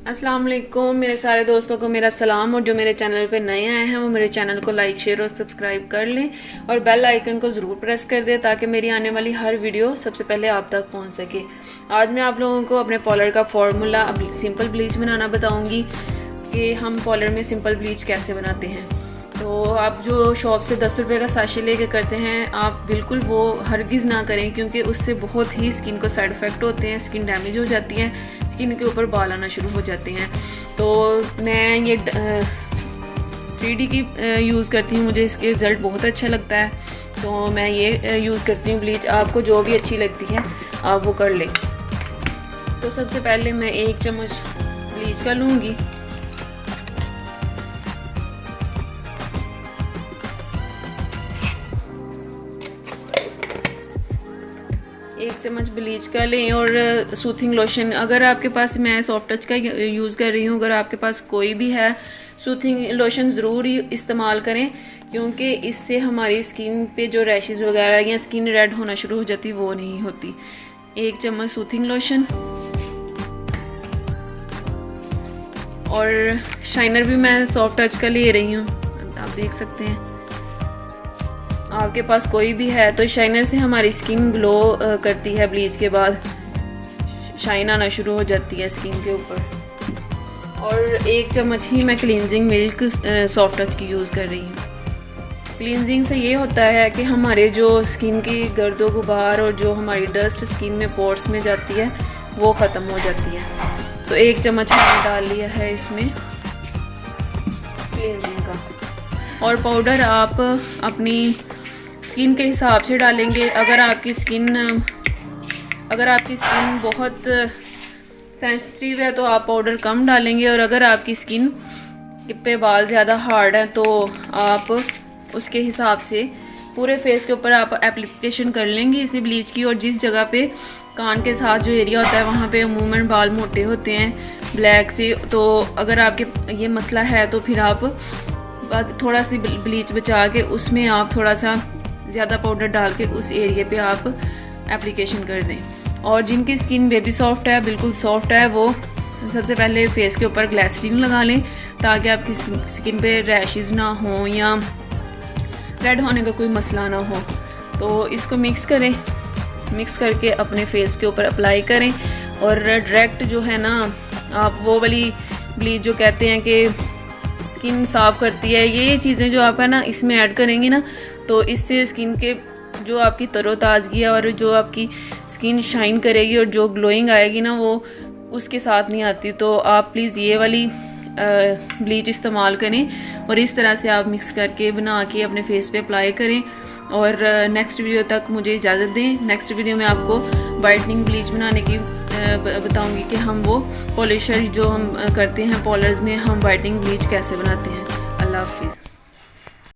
अस्सलाम वालेकुम मेरे सारे दोस्तों को मेरा सलाम। और जो मेरे चैनल पे नए आए हैं वो मेरे चैनल को लाइक शेयर और सब्सक्राइब कर लें और बेल आइकन को ज़रूर प्रेस कर दें ताकि मेरी आने वाली हर वीडियो सबसे पहले आप तक पहुंच सके। आज मैं आप लोगों को अपने पॉलर का फार्मूला सिंपल ब्लीच बनाना बताऊंगी कि हम पॉलर में सिंपल ब्लीच कैसे बनाते हैं। तो आप जो शॉप से 10 रुपये का साशे लेके करते हैं आप बिल्कुल वो हरगिज़ ना करें, क्योंकि उससे बहुत ही स्किन को साइड इफ़ेक्ट होते हैं, स्किन डैमेज हो जाती है, स्किन के ऊपर बाल आना शुरू हो जाते हैं। तो मैं ये 3D की यूज़ करती हूँ, मुझे इसके रिज़ल्ट बहुत अच्छा लगता है, तो मैं ये यूज़ करती हूँ ब्लीच। आपको जो भी अच्छी लगती है आप वो कर लें। तो सबसे पहले मैं 1 चम्मच ब्लीच का लूँगी। एक चम्मच ब्लीच का लें और सूथिंग लोशन, अगर आपके पास, मैं सॉफ्ट टच का यूज़ कर रही हूँ, अगर आपके पास कोई भी है सूथिंग लोशन ज़रूर इस्तेमाल करें, क्योंकि इससे हमारी स्किन पे जो रैशेज़ वगैरह या स्किन रेड होना शुरू हो जाती वो नहीं होती। 1 चम्मच सूथिंग लोशन और शाइनर भी मैं सॉफ्ट टच का ले रही हूँ, आप देख सकते हैं। आपके पास कोई भी है तो शाइनर से हमारी स्किन ग्लो करती है, ब्लीच के बाद शाइन आना शुरू हो जाती है स्किन के ऊपर। और 1 चम्मच ही मैं क्लींजिंग मिल्क सॉफ्ट टच की यूज़ कर रही हूँ। क्लींजिंग से ये होता है कि हमारे जो स्किन की गर्दो गुबार और जो हमारी डस्ट स्किन में पोर्स में जाती है वो ख़त्म हो जाती है। तो 1 चम्मच मैंने डाल लिया है इसमें क्लींजिंग का। और पाउडर आप अपनी स्किन के हिसाब से डालेंगे। अगर आपकी स्किन बहुत सेंसिटिव है तो आप पाउडर कम डालेंगे, और अगर आपकी स्किन पे बाल ज़्यादा हार्ड है तो आप उसके हिसाब से पूरे फेस के ऊपर आप एप्लीकेशन कर लेंगे इसी ब्लीच की। और जिस जगह पे कान के साथ जो एरिया होता है वहाँ पे अमूमन बाल मोटे होते हैं ब्लैक से, तो अगर आपके ये मसला है तो फिर आप थोड़ा सी ब्लीच बचा के उसमें आप थोड़ा सा ज़्यादा पाउडर डाल के उस एरिया पे आप एप्लीकेशन कर दें। और जिनकी स्किन बेबी सॉफ्ट है, बिल्कुल सॉफ्ट है, वो सबसे पहले फेस के ऊपर ग्लिसरीन लगा लें ताकि आपकी स्किन पे रैशेज़ ना हो या रेड होने का कोई मसला ना हो। तो इसको मिक्स करें, मिक्स करके अपने फेस के ऊपर अप्लाई करें। और डायरेक्ट जो है ना, आप वो वाली ब्लीच जो कहते हैं कि स्किन साफ़ करती है, ये चीज़ें जो आप है ना इसमें ऐड करेंगे ना, तो इससे स्किन के जो आपकी तरोताज़गी है और जो आपकी स्किन शाइन करेगी और जो ग्लोइंग आएगी ना वो उसके साथ नहीं आती। तो आप प्लीज़ ये वाली ब्लीच इस्तेमाल करें और इस तरह से आप मिक्स करके बना के अपने फेस पे अप्लाई करें। और नेक्स्ट वीडियो तक मुझे इजाज़त दें। नेक्स्ट वीडियो में आपको वाइटनिंग ब्लीच बनाने की बताऊंगी कि हम वो पॉलिशर जो हम करते हैं पॉलर्स में, हम वाइटनिंग ब्लीच कैसे बनाते हैं। अल्लाह हाफिज़।